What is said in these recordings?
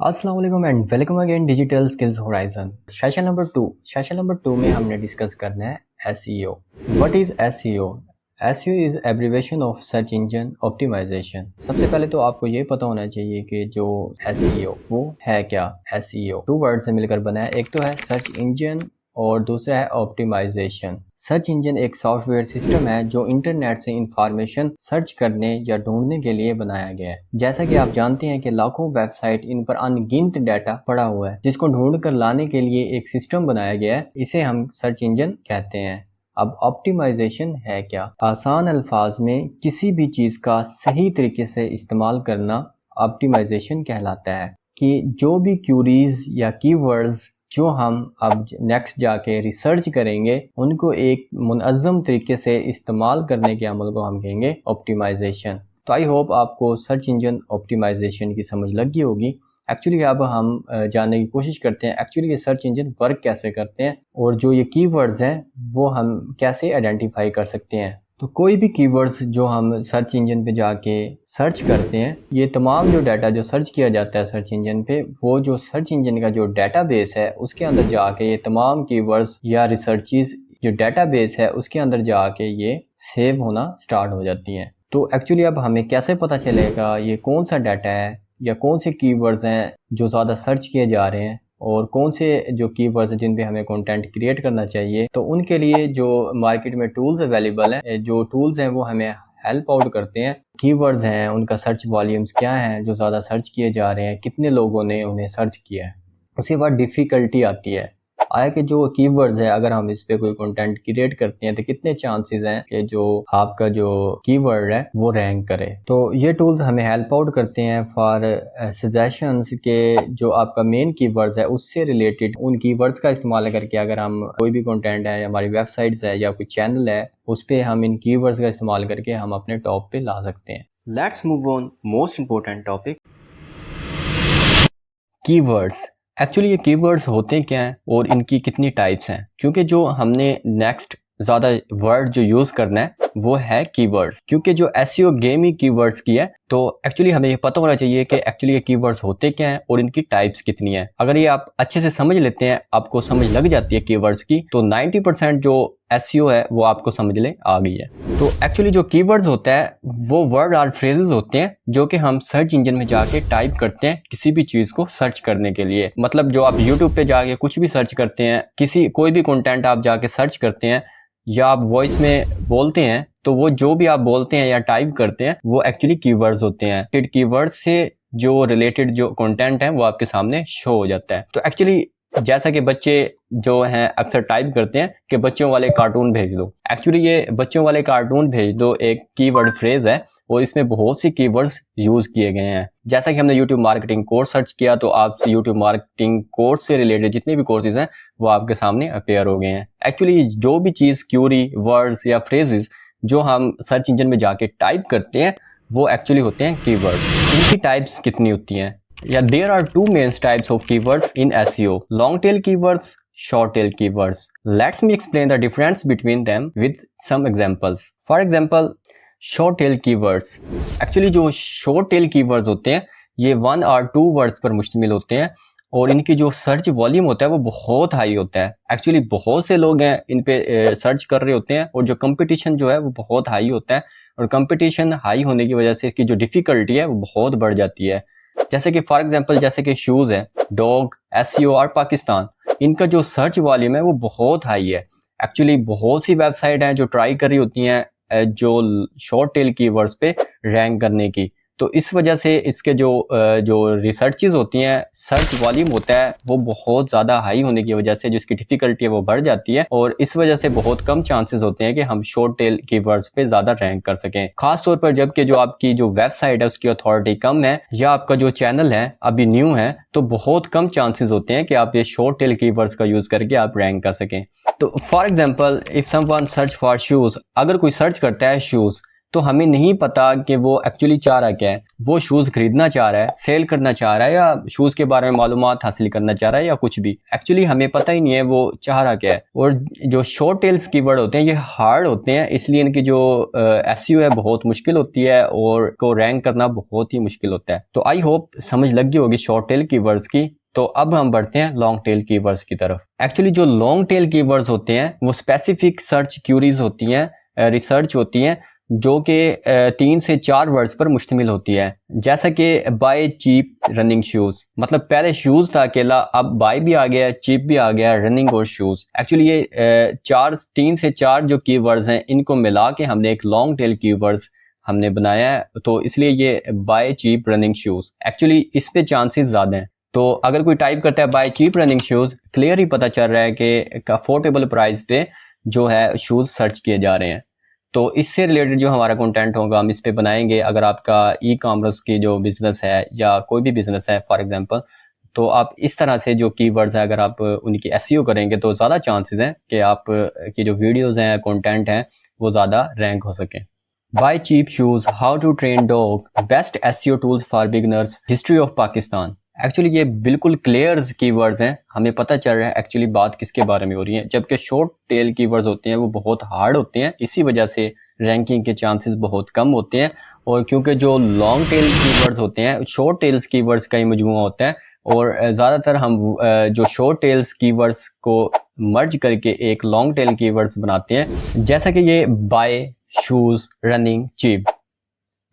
अस्सलाम वालेकुम and welcome again digital skills horizon. Session number 2 में हमने डिस्कस करना है SEO. What is SEO? SEO is abbreviation of search engine optimization. सबसे पहले तो आपको ये पता होना चाहिए कि जो एसईओ वो है क्या। एसईओ 2 वर्ड से मिलकर बना है, एक तो है सर्च इंजन और दूसरा है ऑप्टिमाइजेशन। सर्च इंजन एक सॉफ्टवेयर सिस्टम है जो इंटरनेट से इंफॉर्मेशन सर्च करने या ढूंढने के लिए बनाया गया है। जैसा कि आप जानते हैं कि लाखों वेबसाइट, इन पर अनगिनत डाटा पड़ा हुआ है जिसको ढूंढ कर लाने के लिए एक सिस्टम बनाया गया है, इसे हम सर्च इंजन कहते हैं। अब ऑप्टिमाइजेशन है क्या? आसान अल्फाज में किसी भी चीज़ का सही तरीके से इस्तेमाल करना ऑप्टिमाइजेशन कहलाता है। कि जो भी क्यूरीज या कीवर्ड्स जो हम अब नेक्स्ट जाके रिसर्च करेंगे उनको एक मुनज़्ज़म तरीके से इस्तेमाल करने के अमल को हम कहेंगे ऑप्टिमाइजेशन। तो आई होप आपको सर्च इंजन ऑप्टिमाइजेशन की समझ लगी होगी। एक्चुअली अब हम जानने की कोशिश करते हैं एक्चुअली ये सर्च इंजन वर्क कैसे करते हैं और जो ये कीवर्ड्स हैं वो हम कैसे आइडेंटिफाई कर सकते हैं। तो कोई भी कीवर्ड्स जो हम सर्च इंजन पे जाके सर्च करते हैं, ये तमाम जो डाटा जो सर्च किया जाता है सर्च इंजन पे, वो जो सर्च इंजन का जो डाटाबेस है उसके अंदर जाके ये तमाम कीवर्ड्स या रिसर्चेस जो डाटाबेस है उसके अंदर जाके ये सेव होना स्टार्ट हो जाती हैं। तो एक्चुअली अब हमें कैसे पता चलेगा ये कौन सा डाटा है या कौन से कीवर्ड्स हैं जो ज़्यादा सर्च किए जा रहे हैं और कौन से जो कीवर्ड्स हैं जिन पे हमें कंटेंट क्रिएट करना चाहिए। तो उनके लिए जो मार्केट में टूल्स अवेलेबल हैं, जो टूल्स हैं वो हमें हेल्प आउट करते हैं। कीवर्ड्स हैं, उनका सर्च वॉल्यूम्स क्या हैं जो ज़्यादा सर्च किए जा रहे हैं, कितने लोगों ने उन्हें सर्च किया है। उसके बाद डिफ़िकल्टी आती है, आया कि जो कीवर्ड्स है अगर हम इस पे कोई कंटेंट क्रिएट करते हैं तो कितने चांसेस हैं कि जो आपका जो कीवर्ड है वो रैंक करे। तो ये टूल्स हमें हेल्प आउट करते हैं फॉर सजेशंस के जो आपका मेन कीवर्ड्स है उससे रिलेटेड उन कीवर्ड्स का इस्तेमाल करके अगर हम कोई भी कंटेंट है, हमारी वेबसाइट्स है या कोई चैनल है, उस पर हम इन कीवर्ड्स का इस्तेमाल करके हम अपने टॉप पे ला सकते हैं। Let's move on most important topic, keywords. Actually ये कीवर्ड्स होते क्या हैं और इनकी कितनी टाइप्स हैं, क्योंकि जो हमने नेक्स्ट ज़्यादा वर्ड जो यूज़ करना है वो है कीवर्ड्स, क्योंकि जो एसईओ गेम ही कीवर्ड्स की है। तो एक्चुअली हमें ये पता होना चाहिए कि एक्चुअली ये कीवर्ड्स होते क्या हैं और इनकी टाइप्स कितनी है। अगर ये आप अच्छे से समझ लेते हैं, आपको समझ लग जाती है कीवर्ड्स की, तो 90% जो एसईओ है वो आपको समझ आ गई है। तो एक्चुअली जो कीवर्ड्स होता है वो वर्ड और फ्रेजेस होते हैं जो कि हम सर्च इंजन में जाके टाइप करते हैं किसी भी चीज़ को सर्च करने के लिए। मतलब जो आप यूट्यूब पे जाके कुछ भी सर्च करते हैं, कोई भी कंटेंट आप जाके सर्च करते हैं या आप वॉइस में बोलते हैं, तो वो जो भी आप बोलते हैं या टाइप करते हैं वो एक्चुअली कीवर्ड्स होते हैं। कीवर्ड्स से जो रिलेटेड जो कंटेंट है वो आपके सामने शो हो जाता है। तो एक्चुअली जैसा कि बच्चे जो हैं अक्सर टाइप करते हैं कि बच्चों वाले कार्टून भेज दो, एक्चुअली ये बच्चों वाले कार्टून भेज दो एक कीवर्ड फ्रेज है और इसमें बहुत सी कीवर्ड्स यूज किए गए हैं। जैसा कि हमने यूट्यूब मार्केटिंग कोर्स सर्च किया तो आप यूट्यूब मार्केटिंग कोर्स से रिलेटेड जितने भी कोर्सेज हैं वो आपके सामने अपेयर हो गए हैं। एक्चुअली जो भी चीज़, क्यूरी, वर्ड्स या फ्रेजेस जो हम सर्च इंजन में जाके टाइप करते हैं वो एक्चुअली होते हैं कीवर्ड्स। इनकी टाइप्स कितनी होती हैं? There are two main types of keywords in SEO: long tail keywords, short tail keywords. Let me explain the difference between them with some examples. For example, short tail keywords. Actually जो short tail keywords होते हैं ये 1 और 2 words पर मुश्तमिल होते हैं और इनकी जो सर्च वॉल्यूम होता है वो बहुत हाई होता है। एक्चुअली बहुत से लोग हैं इन पे सर्च कर रहे होते हैं और जो कंपटीशन जो है वो बहुत हाई होता है और कंपटीशन हाई होने की वजह से इसकी जो डिफ़िकल्टी है वो बहुत बढ़ जाती है। जैसे कि फॉर एग्जांपल जैसे कि शूज़ है, डॉग, एसईओ और पाकिस्तान, इनका जो सर्च वॉल्यूम है वो बहुत हाई है। एक्चुअली बहुत सी वेबसाइट हैं जो ट्राई कर रही होती हैं जो शॉर्ट टेल कीवर्ड्स पे रैंक करने की। तो इस वजह से इसके जो रिसर्चेस होती हैं, सर्च वॉल्यूम होता है वो बहुत ज़्यादा हाई होने की वजह से जो इसकी डिफ़िकल्टी है वो बढ़ जाती है और इस वजह से बहुत कम चांसेस होते हैं कि हम शॉर्ट टेल कीवर्ड्स पे ज़्यादा रैंक कर सकें। खास तौर पर जबकि जो आपकी जो वेबसाइट है उसकी अथॉरिटी कम है या आपका जो चैनल है अभी न्यू है, तो बहुत कम चांसेस होते हैं कि आप ये शॉर्ट टेल कीवर्ड्स का यूज़ करके आप रैंक कर सकें। तो for example if someone search for shoes, अगर कोई सर्च करता है शूज़ तो हमें नहीं पता कि वो एक्चुअली चाह रहा क्या है। वो शूज़ खरीदना चाह रहा है, सेल करना चाह रहा है, या शूज़ के बारे में मालूमात हासिल करना चाह रहा है, या कुछ भी। एक्चुअली हमें पता ही नहीं है वो चाह रहा क्या है। और जो शॉर्ट टेल्स कीवर्ड होते हैं ये हार्ड होते हैं, इसलिए इनकी जो एसईओ है बहुत मुश्किल होती है और को रैंक करना बहुत ही मुश्किल होता है। तो आई होप समझ लग गई होगी शॉर्ट टेल कीवर्ड्स की। तो अब हम बढ़ते हैं लॉन्ग टेल कीवर्ड्स की तरफ। एक्चुअली जो लॉन्ग टेल कीवर्ड्स होते हैं वो स्पेसिफिक सर्च क्यूरीज होती हैं, रिसर्च होती हैं, जो कि 3 से 4 वर्ड्स पर मुश्तमिल होती है। जैसा कि बाय चीप रनिंग शूज, मतलब पहले शूज था अकेला, अब बाय भी आ गया, चीप भी आ गया, रनिंग और शूज। एक्चुअली ये 3 से 4 जो कीवर्ड्स हैं इनको मिला के हमने एक लॉन्ग टेल कीवर्ड्स हमने बनाया है, तो इसलिए ये buy cheap running shoes. Actually इस पे चांसेस ज्यादा हैं। तो अगर कोई टाइप करता है buy cheap running shoes, clear ही पता चल रहा है कि अफोर्डेबल प्राइस पे जो है शूज सर्च किए जा रहे हैं। तो इससे रिलेटेड जो हमारा कंटेंट होगा हम इस पे बनाएंगे। अगर आपका ई कॉमर्स की जो बिजनेस है या कोई भी बिजनेस है फॉर एग्जांपल, तो आप इस तरह से जो कीवर्ड्स हैं अगर आप उनकी एसईओ करेंगे तो ज़्यादा चांसेस हैं कि आप की जो वीडियोस हैं, कंटेंट हैं, वो ज़्यादा रैंक हो सके। Buy cheap shoes, how to train dog, best SEO tools for beginners, history of Pakistan. Actually ये बिल्कुल क्लियर कीवर्ड्स हैं, हमें पता चल रहा है एक्चुअली बात किसके बारे में हो रही है। जबकि शॉर्ट टेल कीवर्ड्स होते हैं वो बहुत हार्ड होते हैं, इसी वजह से रैंकिंग के चांसेस बहुत कम होते हैं। और क्योंकि जो लॉन्ग टेल कीवर्ड्स होते हैं शॉर्ट टेल्स कीवर्ड्स का ही मजमूआ होता है, और ज़्यादातर हम जो शॉर्ट टेल्स कीवर्ड्स को मर्ज करके एक लॉन्ग टेल कीवर्ड्स बनाते हैं। जैसा कि ये buy, shoes, running, cheap.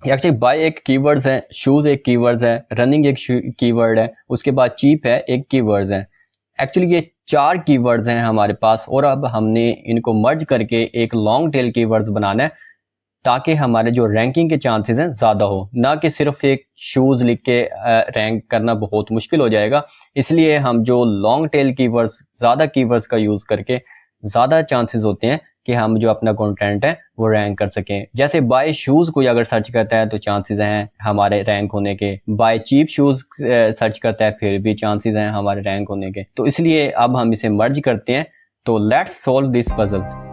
Actually buy एक कीवर्ड्स है, शूज एक कीवर्ड्स है, रनिंग एक कीवर्ड है, उसके बाद चीप है एक कीवर्ड्स है। एक्चुअली ये 4 कीवर्ड्स हैं हमारे पास, और अब हमने इनको मर्ज करके एक लॉन्ग टेल कीवर्ड्स बनाना है ताकि हमारे जो रैंकिंग के चांसेस हैं ज़्यादा हो, ना कि सिर्फ एक शूज़ लिख के रैंक करना बहुत मुश्किल हो जाएगा। इसलिए हम जो लॉन्ग टेल कीवर्ड्स, ज़्यादा कीवर्ड्स का यूज़ करके ज़्यादा चांसेस होते हैं कि हम जो अपना कंटेंट है वो रैंक कर सकें। जैसे बाय शूज़ कोई अगर सर्च करता है तो चांसेस हैं हमारे रैंक होने के, बाय चीप शूज़ सर्च करता है फिर भी चांसेस हैं हमारे रैंक होने के। तो इसलिए अब हम इसे मर्ज करते हैं। तो लेट्स सॉल्व दिस पजल।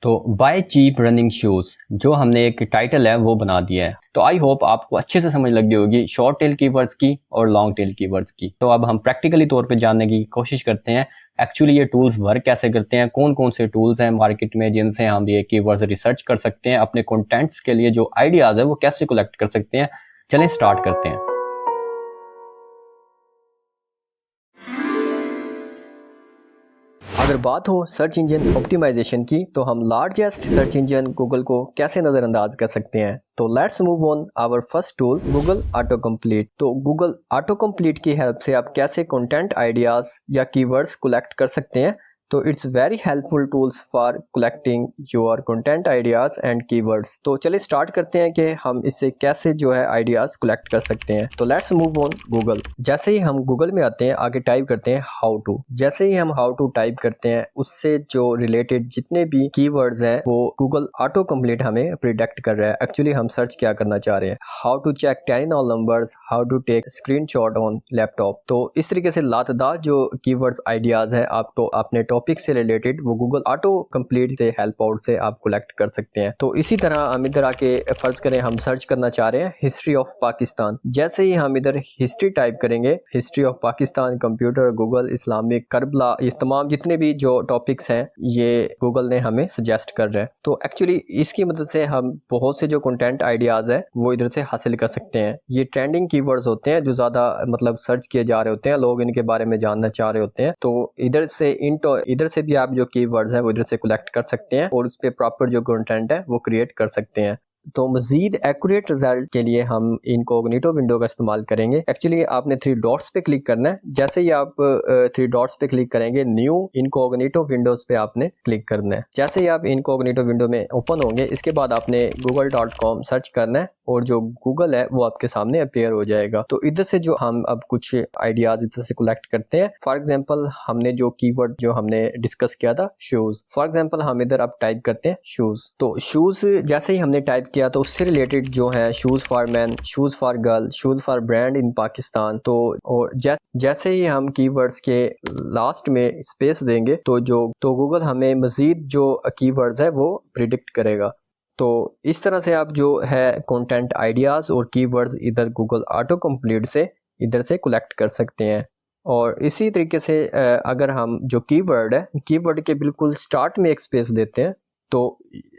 तो बाय चीप रनिंग शूज जो हमने एक टाइटल है वो बना दिया है। तो आई होप आपको अच्छे से समझ लग गई होगी शॉर्ट टेल कीवर्ड्स की और लॉन्ग टेल कीवर्ड्स की। तो अब हम प्रैक्टिकली तौर पे जानने की कोशिश करते हैं एक्चुअली ये टूल्स वर्क कैसे करते हैं, कौन कौन से टूल्स हैं मार्केट में जिनसे हम ये कीवर्ड्स रिसर्च कर सकते हैं, अपने कंटेंट्स के लिए जो आइडियाज है वो कैसे कलेक्ट कर सकते हैं। चलें स्टार्ट करते हैं। अगर बात हो सर्च इंजन ऑप्टिमाइजेशन की, तो हम लार्जेस्ट सर्च इंजन गूगल को कैसे नज़रअंदाज कर सकते हैं। तो let's move on our first tool, Google auto complete. तो गूगल ऑटो कंप्लीट की हेल्प से आप कैसे कंटेंट आइडियाज या कीवर्ड्स कलेक्ट कर सकते हैं। तो it's very helpful tools for collecting your content ideas and keywords. तो चलिए स्टार्ट करते हैं कि हम इससे कैसे जो है आइडियाज कलेक्ट कर सकते हैं। तो लेट्स मूव ऑन गूगल। जैसे ही हम गूगल में आते हैं, आगे टाइप करते हैं हाउ टू। जैसे ही हम हाउ टू टाइप करते हैं, उससे जो रिलेटेड जितने भी कीवर्ड्स हैं वो गूगल ऑटो कंप्लीट हमें प्रिडिक्ट कर रहा है। एक्चुअली हम सर्च क्या करना चाह रहे हैं, how to check terminal numbers, how to take screenshot on laptop. तो इस तरीके से लातदार जो कीवर्ड्स आइडियाज है आपको अपने टॉपिक से रिलेटेड वो गूगल ऑटो कंप्लीट से हेल्प आउट से आप कलेक्ट कर सकते हैं। तो इसी तरह हम इधर आके फर्ज करें हम सर्च करना चाह रहे हैं हिस्ट्री ऑफ पाकिस्तान। जैसे ही हम इधर हिस्ट्री टाइप करेंगे, history of Pakistan, computer, Google, Islamic, Karbala, ये तमाम जितने भी जो टॉपिक्स हैं ये गूगल ने हमें सजेस्ट कर रहा है। तो एक्चुअली इसकी मदद से हम बहुत से जो कंटेंट आइडियाज है वो इधर से हासिल कर सकते हैं। ये ट्रेंडिंग कीवर्ड्स होते हैं जो ज्यादा मतलब सर्च किए जा रहे होते हैं, लोग इनके बारे में जानना चाह रहे होते हैं। तो इधर से भी आप जो कीवर्ड्स हैं वो इधर से कलेक्ट कर सकते हैं और उस पे प्रॉपर जो कंटेंट है वो क्रिएट कर सकते हैं। तो मजीद एक्यूरेट रिजल्ट के लिए हम इनकॉग्निटो विंडो का इस्तेमाल करेंगे। एक्चुअली आपने 3 डॉट्स पे क्लिक करना है। जैसे ही आप 3 डॉट्स पे क्लिक करेंगे, न्यू इनकॉग्निटो विंडोज पे आपने क्लिक करना है। जैसे ही आप इनकॉग्निटो विंडो में ओपन होंगे, इसके बाद आपने google.com सर्च करना है और जो गूगल है वो आपके सामने अपीयर हो जाएगा। तो इधर से जो हम अब कुछ आइडियाज इधर से कलेक्ट करते हैं। फॉर एग्जांपल हमने जो कीवर्ड जो हमने डिस्कस किया था शूज, फॉर एग्जांपल हम इधर अब टाइप करते हैं शूज। तो शूज जैसे ही हमने टाइप किया तो उससे रिलेटेड जो है shoes for man, shoes for girl, shoes for brand इन पाकिस्तान, तो और जैसे ही हम कीवर्ड्स के लास्ट में स्पेस देंगे तो गूगल हमें मजीद जो कीवर्ड्स है वो प्रिडिक्ट करेगा। तो इस तरह से आप जो है कंटेंट आइडियाज़ और कीवर्ड्स इधर गूगल ऑटो कंप्लीट से इधर से कलेक्ट कर सकते हैं। और इसी तरीके से अगर हम जो कीवर्ड है, कीवर्ड के बिल्कुल स्टार्ट में एक स्पेस देते हैं तो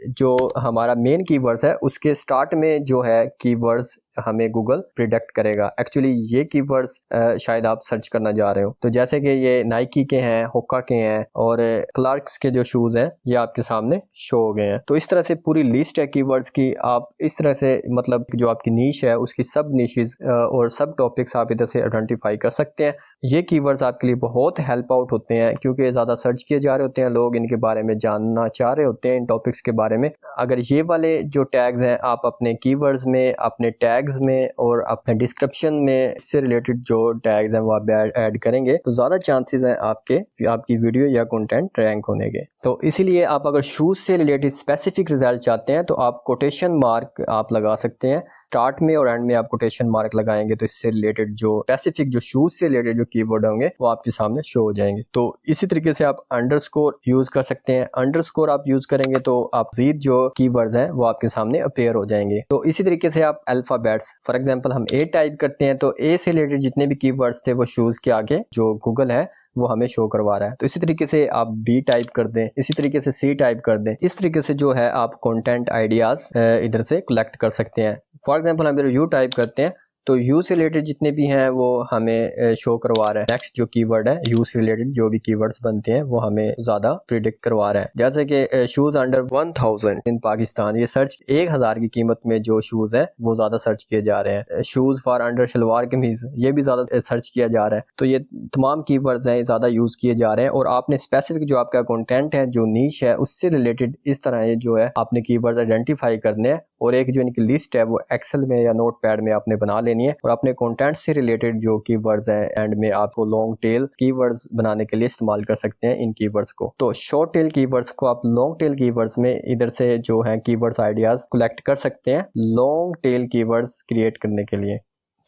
जो हमारा मेन कीवर्ड्स है उसके स्टार्ट में जो है कीवर्ड्स हमें गूगल प्रिडिक्ट करेगा। एक्चुअली ये कीवर्ड्स शायद आप सर्च करना जा रहे हो, तो जैसे कि ये नाइकी के हैं, होका के हैं और क्लार्क्स के जो शूज़ हैं ये आपके सामने शो हो गए हैं। तो इस तरह से पूरी लिस्ट है कीवर्ड्स की। आप इस तरह से मतलब जो आपकी नीश है उसकी सब निशेस और सब टॉपिक्स आप इधर से आइडेंटिफाई कर सकते हैं। ये कीवर्ड्स आपके लिए बहुत हेल्प आउट होते हैं क्योंकि ज़्यादा सर्च किए जा रहे होते हैं, लोग इनके बारे में जानना चाह रहे होते हैं, इन टॉपिक्स के बारे में। अगर ये वाले जो टैग्स हैं आप अपने कीवर्ड्स में, अपने टैग्स में और अपने डिस्क्रिप्शन में इससे रिलेटेड जो टैग्स हैं वो आप ऐड करेंगे तो ज़्यादा चांसेस हैं आपकी वीडियो या कंटेंट रैंक होने के। तो इसीलिए आप अगर शूज़ से रिलेटेड स्पेसिफिक रिजल्ट चाहते हैं तो आप कोटेशन मार्क आप लगा सकते हैं। स्टार्ट में और एंड में आप कोटेशन मार्क लगाएंगे तो इससे रिलेटेड जो स्पेसिफिक जो शूज से रिलेटेड जो कीवर्ड होंगे वो आपके सामने शो हो जाएंगे। तो इसी तरीके से आप अंडरस्कोर यूज कर सकते हैं। अंडरस्कोर आप यूज करेंगे तो आप मज़ीद जो कीवर्ड्स हैं वो आपके सामने अपीयर हो जाएंगे। तो इसी तरीके से आप अल्फाबेट्स, फॉर एग्जांपल हम ए टाइप करते हैं तो ए से रिलेटेड जितने भी कीवर्ड्स थे वो शूज के आगे जो गूगल है वो हमें शो करवा रहा है। तो इसी तरीके से आप बी टाइप कर दें, इसी तरीके से सी टाइप कर दें। इस तरीके से जो है आप कंटेंट आइडियाज इधर से कलेक्ट कर सकते हैं। फॉर एग्जांपल हम इधर यू टाइप करते हैं तो यू से रिलेटेड जितने भी हैं वो हमें शो करवा रहा है। नेक्स्ट जो कीवर्ड है यू से रिलेटेड जो भी कीवर्ड्स बनते हैं वो हमें ज्यादा प्रिडिक्ट करवा रहा है। जैसे कि शूज अंडर 1000 इन पाकिस्तान, ये सर्च 1000 की कीमत में जो शूज है वो ज्यादा सर्च किए जा रहे हैं। शूज फॉर अंडर शलवार कमीज ये भी ज्यादा सर्च किया जा रहा है। तो ये तमाम कीवर्ड्स हैं ज्यादा यूज किए जा रहे हैं और आपने स्पेसिफिक जो आपका कंटेंट है, जो नीश है, उससे रिलेटेड इस तरह जो है आपने कीवर्ड्स आइडेंटिफाई करने हैं और एक जो इनकी लिस्ट है वो एक्सेल में या नोटपैड में आपने बना लेनी है और अपने कंटेंट से रिलेटेड जो कीवर्ड्स हैं एंड में आपको लॉन्ग टेल कीवर्ड्स बनाने के लिए इस्तेमाल कर सकते हैं इन कीवर्ड्स को। तो शॉर्ट टेल कीवर्ड्स को आप लॉन्ग टेल कीवर्ड्स में इधर से जो है कीवर्ड्स आइडियाज कलेक्ट कर सकते हैं लॉन्ग टेल कीवर्ड्स क्रिएट करने के लिए।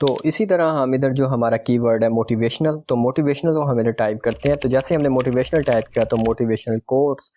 तो इसी तरह हम इधर जो हमारा कीवर्ड है मोटिवेशनल, तो मोटिवेशनल को हम इधर टाइप करते हैं। तो जैसे हमने मोटिवेशनल टाइप किया तो motivational quotes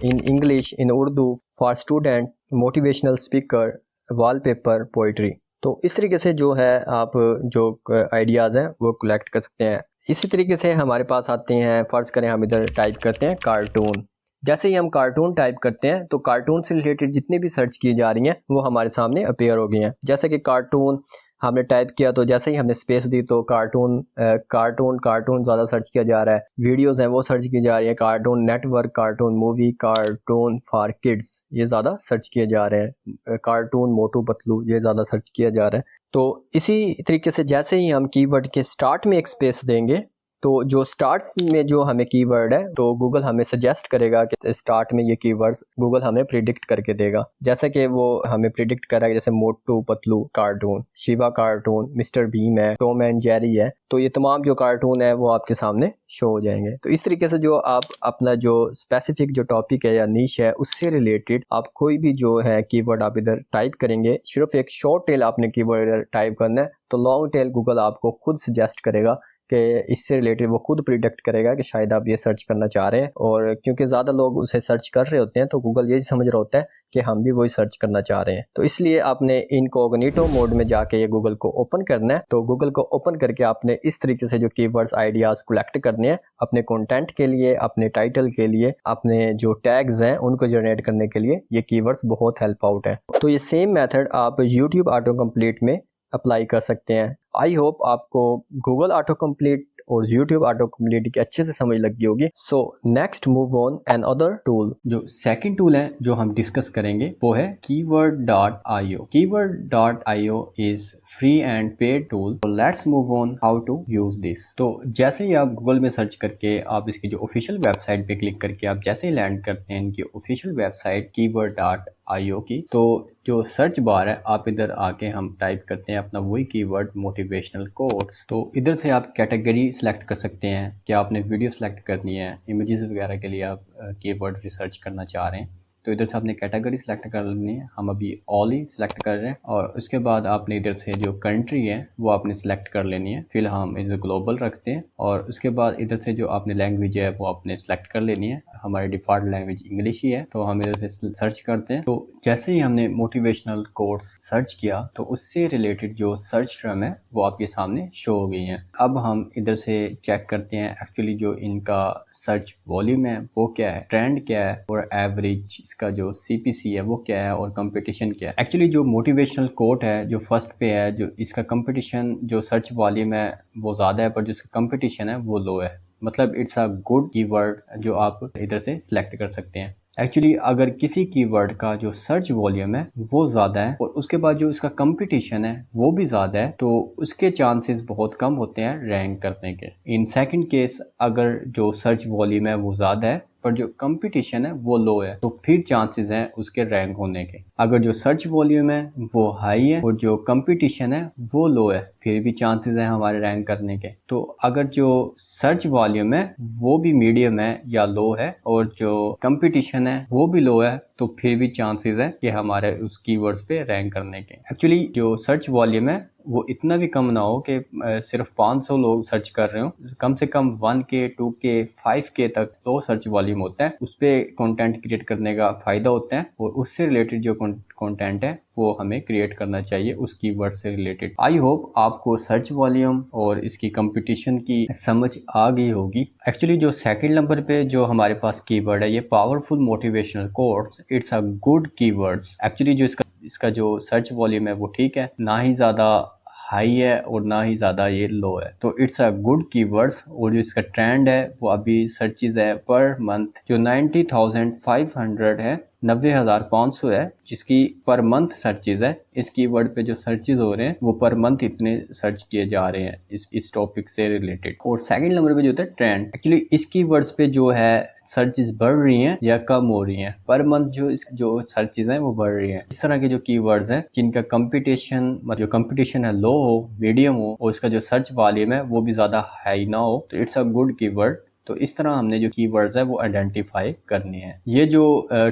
in English, in Urdu, for student, motivational speaker, wallpaper, poetry. तो इस तरीके से जो है आप जो आइडियाज़ हैं वो कलेक्ट कर सकते हैं। इसी तरीके से हमारे पास आते हैं, फ़र्ज़ करें हम इधर टाइप करते हैं कार्टून। जैसे ही हम कार्टून टाइप करते हैं तो कार्टून से रिलेटेड जितनी भी सर्च की जा रही हैं वो हमारे सामने अपीयर हो गई हैं। जैसे कि कार्टून हमने टाइप किया तो जैसे ही हमने स्पेस दी तो कार्टून ज़्यादा सर्च किया जा रहा है। वीडियोस हैं वो सर्च की जा रही है। Cartoon network, cartoon movie, cartoon for kids ये ज़्यादा सर्च किए जा रहे हैं। कार्टून मोटू पतलू ये ज़्यादा सर्च किया जा रहा है। तो इसी तरीके से जैसे ही हम कीवर्ड के स्टार्ट में एक स्पेस देंगे तो जो स्टार्ट्स में जो हमें कीवर्ड है तो गूगल हमें सजेस्ट करेगा कि स्टार्ट में ये कीवर्ड्स गूगल हमें प्रिडिक्ट करके देगा। जैसे कि वो हमें प्रिडिक्ट कर रहा है जैसे Motu Patlu cartoon, Shiva cartoon, mister Bean है, टॉम एंड जेरी है। तो ये तमाम जो कार्टून है वो आपके सामने शो हो जाएंगे। तो इस तरीके से जो आप अपना जो स्पेसिफिक जो टॉपिक है या नीश है उससे रिलेटेड आप कोई भी जो है कीवर्ड आप इधर टाइप करेंगे, सिर्फ एक शॉर्ट टेल आपने कीवर्ड इधर टाइप करना है तो लॉन्ग टेल गूगल आपको खुद सजेस्ट करेगा कि इससे रिलेटेड वो खुद प्रिडिक्ट करेगा कि शायद आप ये सर्च करना चाह रहे हैं। और क्योंकि ज़्यादा लोग उसे सर्च कर रहे होते हैं तो गूगल यही समझ रहा होता है कि हम भी वही सर्च करना चाह रहे हैं। तो इसलिए आपने इनकॉग्निटो मोड में जाके ये गूगल को ओपन करना है। तो गूगल को ओपन करके आपने इस तरीके से जो कीवर्ड्स आइडियाज़ कलेक्ट करने हैं अपने कंटेंट के लिए, अपने टाइटल के लिए, अपने जो टैग्स हैं उनको जनरेट करने के लिए ये कीवर्ड्स बहुत हेल्प आउट है। तो ये सेम मेथड आप यूट्यूब ऑटो कंप्लीट में अप्लाई कर सकते हैं। आई होप आपको गूगल ऑटो कंप्लीट और यूट्यूब ऑटो कंप्लीट की अच्छे से समझ लगी होगी। So next move on another tool. जो सेकंड टूल है जो हम डिस्कस करेंगे वो है keyword.io। keyword.io is free and paid tool. Let's move on how to use this. तो जैसे ही आप गूगल में सर्च करके आप इसकी जो ऑफिशियल वेबसाइट पे क्लिक करके आप जैसे ही लैंड करते हैं इनकी ऑफिशियल वेबसाइट keyword.io IO की। तो जो सर्च बार है, आप इधर आके हम टाइप करते हैं अपना वही कीवर्ड मोटिवेशनल कोट्स। तो इधर से आप कैटेगरी सेलेक्ट कर सकते हैं कि आपने वीडियो सेलेक्ट करनी है, इमेजेस वगैरह के लिए आप कीवर्ड रिसर्च करना चाह रहे हैं। तो इधर से आपने कैटेगरी सेलेक्ट कर लेनी है, हम अभी ऑल ही सिलेक्ट कर रहे हैं। और उसके बाद आपने इधर से जो कंट्री है वो आपने सेलेक्ट कर लेनी है, फिलहाल हम इधर ग्लोबल रखते हैं। और उसके बाद इधर से जो आपने लैंग्वेज है वो आपने सेलेक्ट कर लेनी है, हमारी डिफ़ॉल्ट लैंग्वेज इंग्लिश ही है। तो हम इधर से सर्च करते हैं। तो जैसे ही हमने मोटिवेशनल कोट्स सर्च किया तो उससे रिलेटेड जो सर्च टर्म है वो आपके सामने शो हो गई हैं। अब हम इधर से चेक करते हैं एक्चुअली जो इनका सर्च वॉल्यूम है वो क्या है, ट्रेंड क्या है और एवरेज इसका जो CPC है वो क्या है और कंपटीशन क्या है। एक्चुअली जो मोटिवेशनल कोट है जो फर्स्ट पे है, जो इसका कंपटीशन जो सर्च वॉल्यूम है वो ज़्यादा है, पर जो इसका कंपटीशन है वो लो है। मतलब इट्स अ गुड कीवर्ड जो आप इधर से सिलेक्ट कर सकते हैं। एक्चुअली अगर किसी कीवर्ड का जो सर्च वॉल्यूम है वो ज़्यादा है और उसके बाद जो इसका कंपटीशन है वो भी ज़्यादा है, तो उसके चांसेस बहुत कम होते हैं रैंक करने के। इन सेकंड केस अगर जो सर्च वॉल्यूम है वो ज़्यादा है पर जो कंपटीशन है वो लो है, तो फिर चांसेस हैं उसके रैंक होने के। अगर जो सर्च वॉल्यूम है वो हाई है और जो कंपटीशन है वो लो है, फिर भी चांसेस हैं हमारे रैंक करने के। तो अगर जो सर्च वॉल्यूम है वो भी मीडियम है या लो है और जो कंपटीशन है वो भी लो है, तो फिर भी चांसेस है कि हमारे उस कीवर्ड्स पे रैंक करने के। एक्चुअली जो सर्च वॉल्यूम है वो इतना भी कम ना हो कि सिर्फ 500 लोग सर्च कर रहे हो, कम से कम 1K 2K 5K तक तो सर्च वॉल्यूम होता है। उस पर कंटेंट क्रिएट करने का फ़ायदा होता है और उससे रिलेटेड जो कंटेंट है वो हमें क्रिएट करना चाहिए उस कीवर्ड से रिलेटेड। आई होप आपको सर्च वॉल्यूम और इसकी कंपटीशन की समझ आ गई होगी। एक्चुअली जो सेकंड नंबर पे जो हमारे पास कीवर्ड है ये powerful motivational quotes, it's a good keywords. Actually जो इसका जो सर्च वॉल्यूम है वो ठीक है, ना ही ज़्यादा हाई है और ना ही ज़्यादा ये लो है, तो इट्स अ गुड कीवर्ड्स। और जो इसका ट्रेंड है वो अभी सर्चेज है पर मंथ जो 90,500 है, 90,500 है, जिसकी पर मंथ सर्चेज है। इस कीवर्ड पे जो सर्चेज हो रहे हैं वो पर मंथ इतने सर्च किए जा रहे हैं इस टॉपिक से रिलेटेड। और सेकंड नंबर पे जो होता है ट्रेंड, एक्चुअली इस कीवर्ड्स पे जो है सर्चेज बढ़ रही हैं या कम हो रही हैं, पर मंथ जो सर्चेज हैं वो बढ़ रही हैं। इस तरह के जो कीवर्ड्स हैं जिनका कंपटीशन जो कंपटीशन है लो हो, मीडियम हो और इसका जो सर्च वॉल्यूम है वो भी ज़्यादा हाई ना हो, तो इट्स अ गुड कीवर्ड। तो इस तरह हमने जो कीवर्ड्स है वो आइडेंटिफाई करनी है। ये जो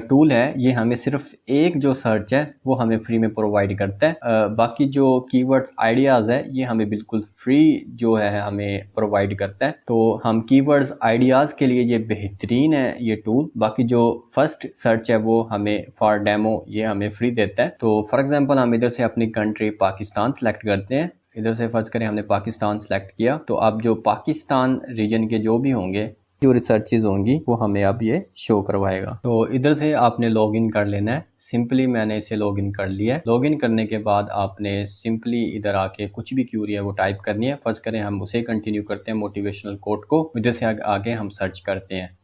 टूल है ये हमें सिर्फ एक जो सर्च है वो हमें फ्री में प्रोवाइड करता है। बाकी जो कीवर्ड्स आइडियाज़ है ये हमें बिल्कुल फ्री जो है हमें प्रोवाइड करता है। तो हम कीवर्ड्स आइडियाज़ के लिए ये बेहतरीन है ये टूल। बाकी जो फर्स्ट सर्च है वो हमें फॉर डेमो ये हमें फ्री देता है। तो फॉर एग्जांपल हम इधर से अपनी कंट्री पाकिस्तान सेलेक्ट करते हैं। इधर से फर्ज करें हमने पाकिस्तान सेलेक्ट किया, तो अब जो पाकिस्तान रीजन के जो भी होंगे जो रिसर्चेज होंगी वो हमें अब ये शो करवाएगा। तो इधर से आपने लॉगिन कर लेना है। सिंपली मैंने इसे लॉगिन कर लिया है। लॉगिन करने के बाद आपने सिंपली इधर आके कुछ भी क्यूरी है वो टाइप करनी है। फर्ज करें हम उसे कंटिन्यू करते हैं मोटिवेशनल कोट को, इधर से आगे हम सर्च करते हैं।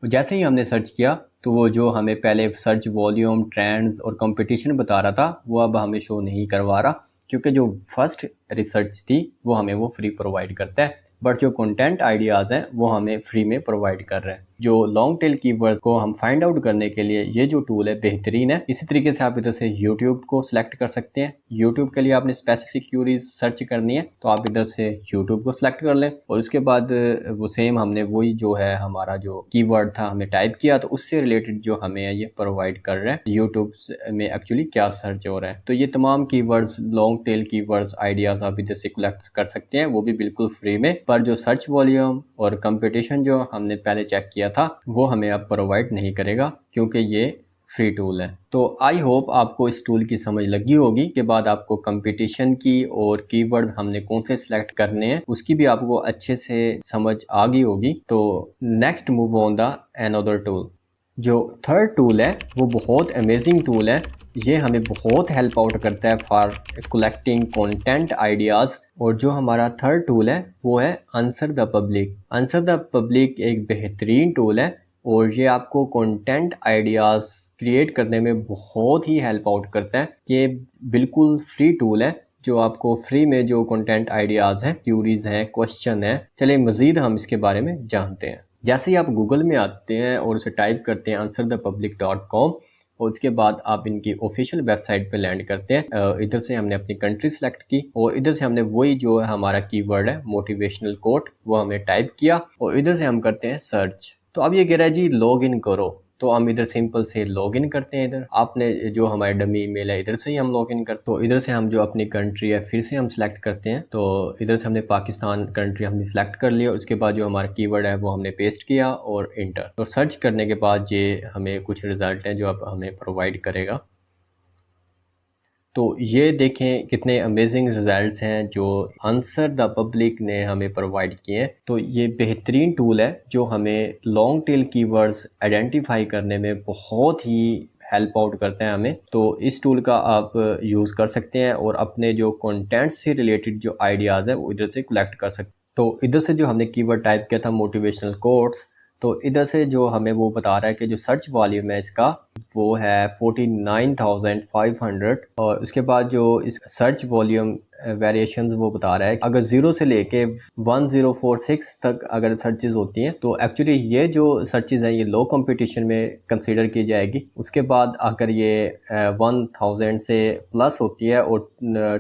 जैसे ही हमने सर्च किया तो वो जो हमें पहले सर्च वॉल्यूम, ट्रेंड्स और कंपटीशन बता रहा था वो अब हमें शो नहीं करवा रहा, क्योंकि जो फर्स्ट रिसर्च थी वो हमें वो फ्री प्रोवाइड करता है, बट जो कंटेंट आइडियाज़ हैं वो हमें फ्री में प्रोवाइड कर रहे हैं। जो लॉन्ग टेल कीवर्ड्स को हम फाइंड आउट करने के लिए ये जो टूल है बेहतरीन है। इसी तरीके से आप इधर से यूट्यूब को सिलेक्ट कर सकते हैं। यूट्यूब के लिए आपने स्पेसिफिक क्यूरीज सर्च करनी है तो आप इधर से यूट्यूब को सिलेक्ट कर लें और उसके बाद वो सेम हमने वही जो है हमारा जो कीवर्ड था हमने टाइप किया तो उससे रिलेटेड जो हमें ये प्रोवाइड कर रहे हैं यूट्यूब में एक्चुअली क्या सर्च हो रहा है। तो ये तमाम keywords, long tail keywords ideas आप इधर से कलेक्ट कर सकते हैं, वो भी बिल्कुल फ्री में। पर जो सर्च वॉल्यूम और कंपटीशन जो हमने पहले चेक किया था वो हमें अब प्रोवाइड नहीं करेगा, क्योंकि ये फ्री टूल है। तो आई होप आपको इस टूल की समझ लगी होगी। के बाद आपको कंपटीशन की और कीवर्ड्स हमने कौन से सिलेक्ट करने हैं उसकी भी आपको अच्छे से समझ आ गई होगी। तो next move on the another tool. जो थर्ड टूल है वो बहुत अमेजिंग टूल है। ये हमें बहुत हेल्प आउट करता है फॉर कलेक्टिंग कंटेंट आइडियाज़। और जो हमारा थर्ड टूल है वो है answer the public. Answer the public एक बेहतरीन टूल है और ये आपको कंटेंट आइडियाज़ क्रिएट करने में बहुत ही हेल्प आउट करता है। ये बिल्कुल फ्री टूल है जो आपको फ्री में जो कंटेंट आइडियाज़ हैं, क्यूरीज हैं, क्वेश्चन हैं। चलिए मज़ीद हम इसके बारे में जानते हैं। जैसे ही आप गूगल में आते हैं और उसे टाइप करते हैं answerthepublic.com और उसके बाद आप इनकी ऑफिशियल वेबसाइट पे लैंड करते हैं। इधर से हमने अपनी कंट्री सेलेक्ट की और इधर से हमने वही जो है हमारा कीवर्ड है मोटिवेशनल कोट वो हमने टाइप किया और इधर से हम करते हैं सर्च। तो अब ये कह रहा है जी लॉग इन करो, तो हम इधर सिंपल से लॉगिन करते हैं। इधर आपने जो हमारे डमी ईमेल है इधर से ही हम लॉगिन करते हैं। तो इधर से हम जो अपनी कंट्री है फिर से हम सिलेक्ट करते हैं। तो इधर से हमने पाकिस्तान कंट्री हमने सिलेक्ट कर लिया, उसके बाद जो हमारा कीवर्ड है वो हमने पेस्ट किया और इंटर। तो सर्च करने के बाद ये हमें कुछ रिजल्ट हैं जो अब हमें प्रोवाइड करेगा। तो ये देखें कितने अमेजिंग रिजल्ट्स हैं जो आंसर द पब्लिक ने हमें प्रोवाइड किए हैं। तो ये बेहतरीन टूल है जो हमें लॉन्ग टेल कीवर्ड्स आइडेंटिफाई करने में बहुत ही हेल्प आउट करते हैं हमें। तो इस टूल का आप यूज़ कर सकते हैं और अपने जो कंटेंट से रिलेटेड जो आइडियाज़ है वो इधर से कलेक्ट कर सकते हैं। तो इधर से जो हमने कीवर्ड टाइप किया था मोटिवेशनल कोट्स, तो इधर से जो हमें वो बता रहा है कि जो सर्च वॉल्यूम है इसका वो है 49,500 और उसके बाद जो इस सर्च वॉल्यूम वेरिएशंस वो बता रहा है अगर 0 से लेके 1046 तक अगर सर्चेज होती हैं तो एक्चुअली ये जो सर्चेज हैं ये लो कंपटीशन में कंसीडर की जाएगी। उसके बाद अगर ये 1000 से प्लस होती है और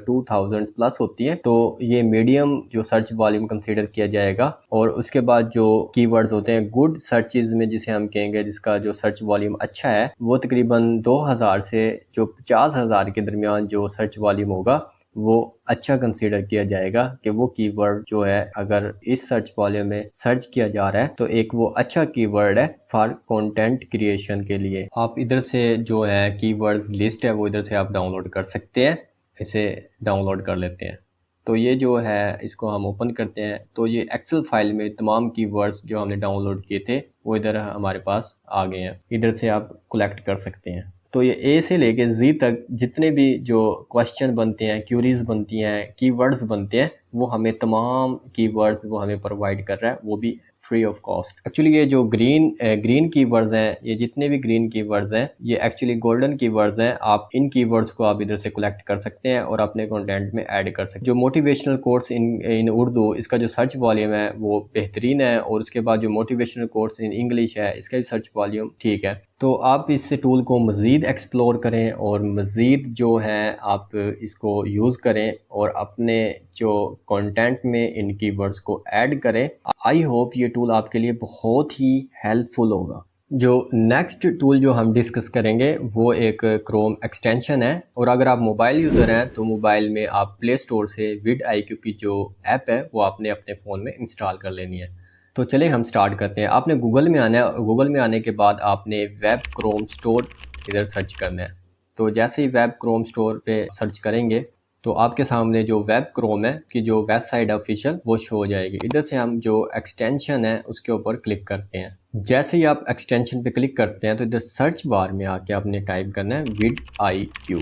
2000 प्लस होती है तो ये मीडियम जो सर्च वॉल्यूम कंसीडर किया जाएगा। और उसके बाद जो कीवर्ड्स होते हैं गुड सर्चेज में जिसे हम कहेंगे जिसका जो सर्च वॉल्यूम अच्छा है वो तकरीबन 2000 से जो 50,000 के दरमियान जो सर्च वॉल्यूम होगा वो अच्छा कंसीडर किया जाएगा कि वो कीवर्ड जो है अगर इस सर्च वॉल्यूम में सर्च किया जा रहा है तो एक वो अच्छा कीवर्ड है फॉर कंटेंट क्रिएशन के लिए। आप इधर से जो है कीवर्ड्स लिस्ट है वो इधर से आप डाउनलोड कर सकते हैं। इसे डाउनलोड कर लेते हैं। तो ये जो है इसको हम ओपन करते हैं तो ये एक्सेल फाइल में तमाम कीवर्ड्स जो हमने डाउनलोड किए थे वो इधर हमारे पास आ गए हैं। इधर से आप कलेक्ट कर सकते हैं। तो ये ए से लेके जी तक जितने भी जो क्वेश्चन बनते हैं, क्यूरीज बनती हैं, कीवर्ड्स बनते हैं वो हमें तमाम कीवर्ड्स वो हमें प्रोवाइड कर रहा है, वो भी फ्री ऑफ कॉस्ट। एक्चुअली ये जो ग्रीन कीवर्ड्स हैं, ये जितने भी ग्रीन कीवर्ड्स हैं ये एक्चुअली गोल्डन कीवर्ड्स हैं। आप इन कीवर्ड्स को आप इधर से कलेक्ट कर सकते हैं और अपने कंटेंट में ऐड कर सकते हैं। जो मोटिवेशनल कोर्स इन उर्दू इसका जो सर्च वॉल्यूम है वो बेहतरीन है और उसके बाद जो मोटिवेशनल कोर्स इन इंग्लिश है इसका भी सर्च वॉल्यूम ठीक है। तो आप इस टूल को मज़ीद एक्सप्लोर करें और मज़ीद जो है आप इसको यूज़ करें और अपने जो कंटेंट में इन कीवर्ड्स को ऐड करें। आई होप ये टूल आपके लिए बहुत ही हेल्पफुल होगा। जो नेक्स्ट टूल जो हम डिस्कस करेंगे वो एक क्रोम एक्सटेंशन है और अगर आप मोबाइल यूज़र हैं तो मोबाइल में आप प्ले स्टोर से vidIQ की जो ऐप है वो आपने अपने फ़ोन में इंस्टॉल कर लेनी है। तो चले हम स्टार्ट करते हैं। आपने गूगल में आना है, गूगल में आने के बाद आपने वेब क्रोम स्टोर इधर सर्च करना है। तो जैसे ही वेब क्रोम स्टोर पे सर्च करेंगे तो आपके सामने जो वेब क्रोम है कि जो वेबसाइट है ऑफिशियल वो शो हो जाएगी। इधर से हम जो एक्सटेंशन है उसके ऊपर क्लिक करते हैं। जैसे ही आप एक्सटेंशन पे क्लिक करते हैं तो इधर सर्च बार में आके आपने टाइप करना है vidIQ।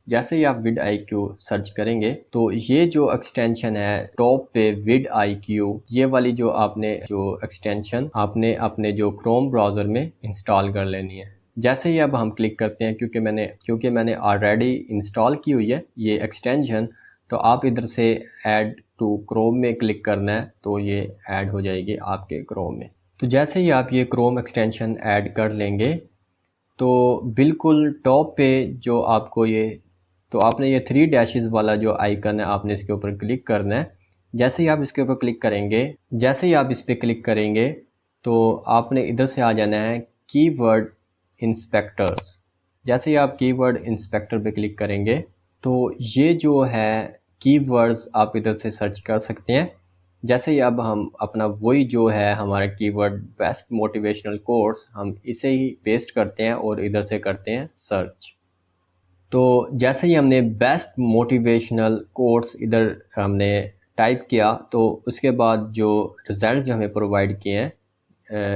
जैसे ही आप vidIQ सर्च करेंगे तो ये जो एक्सटेंशन है टॉप पे vidIQ ये वाली जो आपने जो एक्सटेंशन आपने अपने जो क्रोम ब्राउज़र में इंस्टॉल कर लेनी है। जैसे ही अब हम क्लिक करते हैं क्योंकि मैंने ऑलरेडी इंस्टॉल की हुई है ये एक्सटेंशन, तो आप इधर से ऐड टू क्रोम में क्लिक करना है तो ये ऐड हो जाएगी आपके क्रोम में। तो जैसे ही आप ये क्रोम एक्सटेंशन ऐड कर लेंगे तो बिल्कुल टॉप पे जो आपको तो आपने ये 3 डैशेस वाला जो आइकन है आपने इसके ऊपर क्लिक करना है। जैसे ही आप इसके ऊपर क्लिक करेंगे तो आपने इधर से आ जाना है कीवर्ड इंस्पेक्टर्स। जैसे ही आप कीवर्ड इंस्पेक्टर पे क्लिक करेंगे तो ये जो है कीवर्ड्स आप इधर से सर्च कर सकते हैं। जैसे ही अब हम अपना वही जो है हमारा कीवर्ड बेस्ट मोटिवेशनल कोर्स हम इसे ही पेस्ट करते हैं और इधर से करते हैं सर्च। तो जैसे ही हमने बेस्ट मोटिवेशनल कोर्स इधर हमने टाइप किया तो उसके बाद जो रिज़ल्ट जो हमें प्रोवाइड किए हैं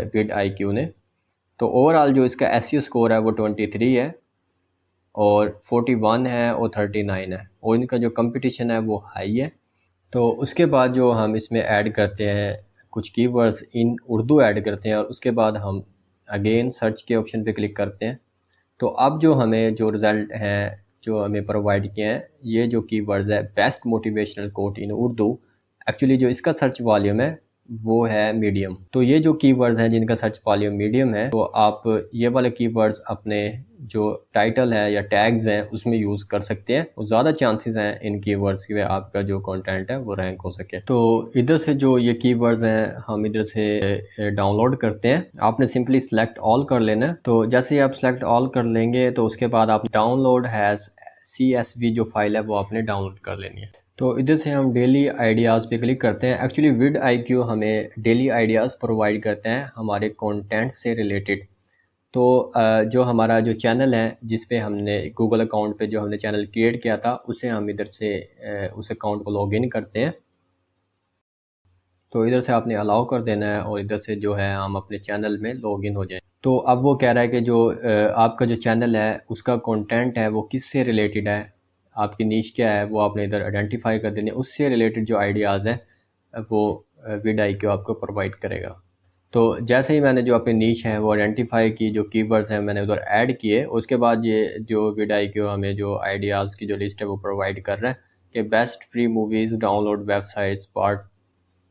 vidIQ ने, तो ओवरऑल जो इसका SEO स्कोर है वो 23 है और 41 है और 39 है और इनका जो कंपटीशन है वो हाई है। तो उसके बाद जो हम इसमें ऐड करते हैं कुछ कीवर्ड्स इन उर्दू ऐड करते हैं और उसके बाद हम अगेन सर्च के ऑप्शन पे क्लिक करते हैं। तो अब जो हमें जो रिज़ल्ट हैं जो हमें प्रोवाइड किए हैं ये जो कीवर्ड्स है बेस्ट मोटिवेशनल कोट इन उर्दू, एक्चुअली जो इसका सर्च वॉल्यूम है वो है मीडियम। तो ये जो कीवर्ड्स हैं जिनका सर्च वॉल्यूम मीडियम है, तो आप ये वाले कीवर्ड्स अपने जो टाइटल है या टैग्स हैं उसमें यूज़ कर सकते हैं और ज़्यादा चांसेस हैं इन कीवर्ड्स के आपका जो कंटेंट है वो रैंक हो सके। तो इधर से जो ये कीवर्ड्स हैं हम इधर से डाउनलोड करते हैं। आपने सिंपली सेलेक्ट ऑल कर लेना है। तो जैसे ही आप सेलेक्ट ऑल कर लेंगे तो उसके बाद आप डाउनलोड हैज़ CSV जो फाइल है वो आपने डाउनलोड कर लेनी है। तो इधर से हम डेली आइडियाज़ पे क्लिक करते हैं। एक्चुअली vidIQ हमें डेली आइडियाज़ प्रोवाइड करते हैं हमारे कंटेंट से रिलेटेड। तो जो हमारा जो चैनल है जिस पे हमने गूगल अकाउंट पे जो हमने चैनल क्रिएट किया था उसे हम इधर से उस अकाउंट को लॉगिन करते हैं। तो इधर से आपने अलाउ कर देना है और इधर से जो है हम अपने चैनल में लॉगिन हो जाए। तो अब वो कह रहा है कि जो आपका जो चैनल है उसका कंटेंट है वो किस से रिलेटेड है, आपकी नीश क्या है वो आपने इधर आइडेंटिफाई कर देनी है। उससे रिलेटेड जो आइडियाज़ हैं वो vidIQ आपको प्रोवाइड करेगा। तो जैसे ही मैंने जो अपनी नीश है वो आइडेंटिफाई की, जो कीवर्ड्स हैं मैंने उधर ऐड किए, उसके बाद ये जो vidIQ हमें जो आइडियाज़ की जो लिस्ट है वो प्रोवाइड कर रहा है कि best free movies download websites part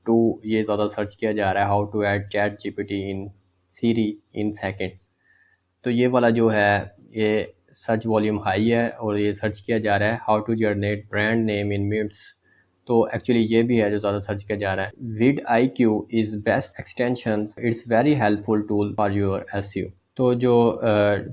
2 ये ज़्यादा सर्च किया जा रहा है। How to add ChatGPT in Siri in second. तो ये वाला जो है ये सर्च वॉल्यूम हाई है और ये सर्च किया जा रहा है। How to generate brand name in minutes, तो एक्चुअली ये भी है जो ज़्यादा सर्च किया जा रहा है। vidIQ is best extension, it's very helpful tool for your SEO। तो जो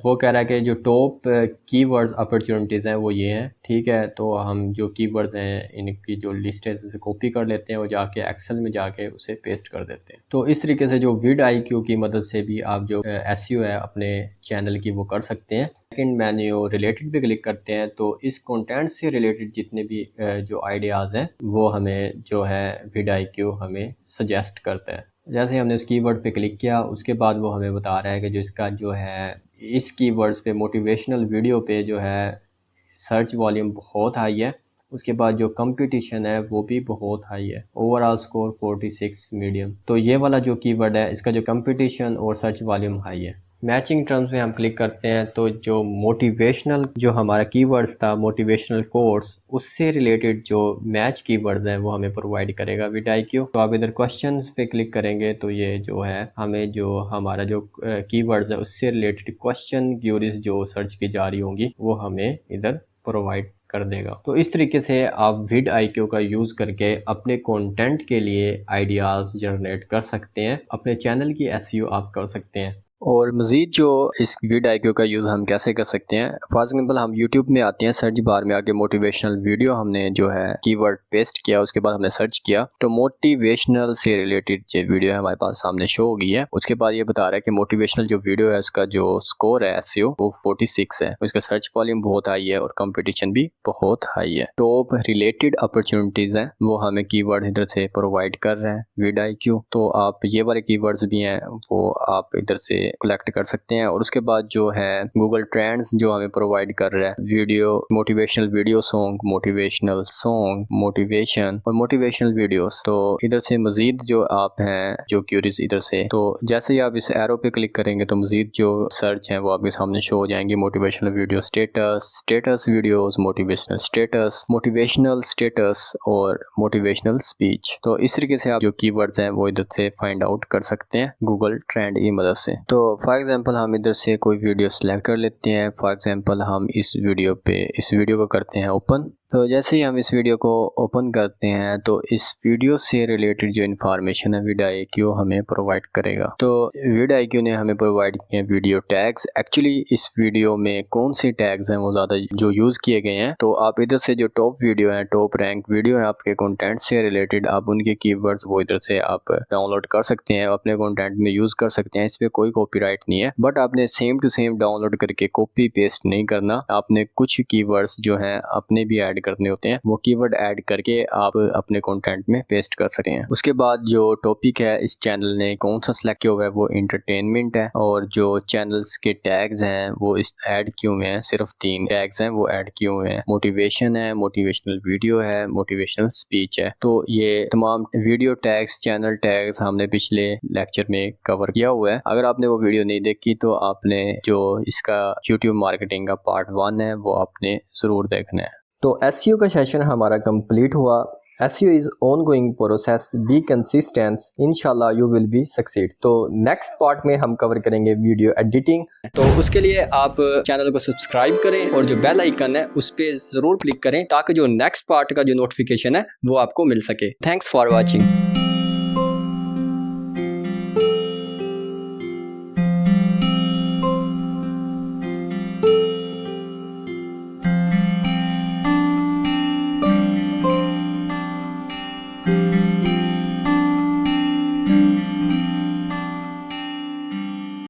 वो कह रहा है कि जो टॉप कीवर्ड्स अपॉर्चुनिटीज़ हैं वो ये हैं, ठीक है। तो हम जो कीवर्ड्स हैं इनकी जो लिस्ट है इसे कॉपी कर लेते हैं और जाके एक्सेल में जाके उसे पेस्ट कर देते हैं। तो इस तरीके से जो vidIQ की मदद से भी आप जो SEO है अपने चैनल की वो कर सकते हैं। सेकंड मेन्यू रिलेटेड पे क्लिक करते हैं तो इस कंटेंट से रिलेटेड जितने भी जो आइडियाज़ हैं वो हमें जो है vidIQ हमें सजेस्ट करता है। जैसे ही हमने उस कीवर्ड पे क्लिक किया उसके बाद वो हमें बता रहा है कि जो इसका जो है इस कीवर्ड्स पे मोटिवेशनल वीडियो पे जो है सर्च वॉल्यूम बहुत हाई है। उसके बाद जो कंपटीशन है वो भी बहुत हाई है, ओवरऑल स्कोर 46 मीडियम। तो ये वाला जो कीवर्ड है इसका जो कंपटीशन और सर्च वॉल्यूम हाई है। मैचिंग टर्म्स में हम क्लिक करते हैं तो जो मोटिवेशनल जो हमारा कीवर्ड्स था मोटिवेशनल कोर्स उससे रिलेटेड जो मैच कीवर्ड्स हैं वो हमें प्रोवाइड करेगा vidIQ। तो आप इधर क्वेश्चंस पे क्लिक करेंगे तो ये जो है हमें जो हमारा जो कीवर्ड्स है उससे रिलेटेड क्वेश्चन क्यूरीज जो सर्च की जा रही होंगी वो हमें इधर प्रोवाइड कर देगा। तो इस तरीके से आप vidIQ का यूज़ करके अपने कंटेंट के लिए आइडियाज़ जनरेट कर सकते हैं, अपने चैनल की SEO आप कर सकते हैं। और मज़ीद जो इस vidIQ का यूज़ हम कैसे कर सकते हैं, फॉर एग्जाम्पल हम YouTube में आते हैं, सर्च बार में आके मोटिवेशनल वीडियो हमने जो है कीवर्ड पेस्ट किया, उसके बाद हमने सर्च किया तो मोटिवेशनल से रिलेटेड जो वीडियो है हमारे पास सामने शो हो गई है। उसके बाद ये बता रहा है कि मोटिवेशनल जो वीडियो है उसका जो स्कोर है SEO वो 46 है, उसका सर्च वॉल्यूम बहुत हाई है और कंपटीशन भी बहुत हाई है। टॉप रिलेटेड अपॉर्चुनिटीज़ हैं वो हमें कीवर्ड इधर से प्रोवाइड कर रहे हैं vidIQ। तो आप ये वाले कीवर्ड्स भी हैं वो आप इधर से कलेक्ट कर सकते हैं। और उसके बाद जो है गूगल ट्रेंड्स जो हमें प्रोवाइड कर रहा है video motivational video song motivation और मोटिवेशनल वीडियोस। तो इधर से मजीद जो आप हैं जो क्यूरीज इधर से, तो जैसे ही आप इस एरो पे क्लिक करेंगे तो मजीद जो सर्च हैं वो आपके सामने शो हो जाएंगे। Motivational video status videos, motivational status और मोटिवेशनल स्पीच। तो इस तरीके से आप जो कीवर्ड्स हैं वो इधर से फाइंड आउट कर सकते हैं गूगल ट्रेंड की मदद से। तो फॉर एग्जांपल हम इधर से कोई वीडियो सेलेक्ट कर लेते हैं। फॉर एग्जांपल हम इस वीडियो को करते हैं ओपन। तो जैसे ही हम इस वीडियो को ओपन करते हैं तो इस वीडियो से रिलेटेड जो इन्फॉर्मेशन है vidIQ हमें प्रोवाइड करेगा। तो vidIQ ने हमें प्रोवाइड किए वीडियो टैग्स। एक्चुअली इस वीडियो में कौन से टैग्स हैं वो ज़्यादा जो यूज़ किए गए हैं, तो आप इधर से जो टॉप वीडियो है, टॉप रैंक वीडियो है आपके कंटेंट से रिलेटेड, आप उनके कीवर्ड्स वो इधर से आप डाउनलोड कर सकते हैं, अपने कंटेंट में यूज़ कर सकते हैं। इस पर कोई कॉपीराइट नहीं है, बट आपने सेम टू सेम डाउनलोड करके कॉपी पेस्ट नहीं करना। आपने कुछ कीवर्ड्स जो हैं अपने भी ऐड करने होते हैं, वो कीवर्ड ऐड करके आप अपने कंटेंट में पेस्ट कर सकते हैं। उसके बाद जो टॉपिक है इस चैनल ने कौन सा सिलेक्ट किया हुआ है वो एंटरटेनमेंट है, और जो चैनल्स के टैग्स हैं वो इस ऐड किए हुए हैं, सिर्फ 3 टैग्स हैं वो ऐड किए हुए हैं। मोटिवेशन है, मोटिवेशनल वीडियो है, मोटिवेशनल स्पीच है। तो ये तमाम वीडियो टैग्स, चैनल टैग्स हमने पिछले लेक्चर में कवर किया हुआ है। अगर आपने वो वीडियो नहीं देखी तो आपने जो इसका YouTube मार्केटिंग का पार्ट 1 है वो आपने ज़रूर देखना है। तो SEO का सेशन हमारा कंप्लीट हुआ। SEO is ongoing process, be consistent, inshallah you will be succeed। तो नेक्स्ट पार्ट में हम कवर करेंगे वीडियो एडिटिंग। तो उसके लिए आप चैनल को सब्सक्राइब करें और जो बेल आइकन है उस पर ज़रूर क्लिक करें ताकि जो नेक्स्ट पार्ट का जो नोटिफिकेशन है वो आपको मिल सके। Thanks for watching.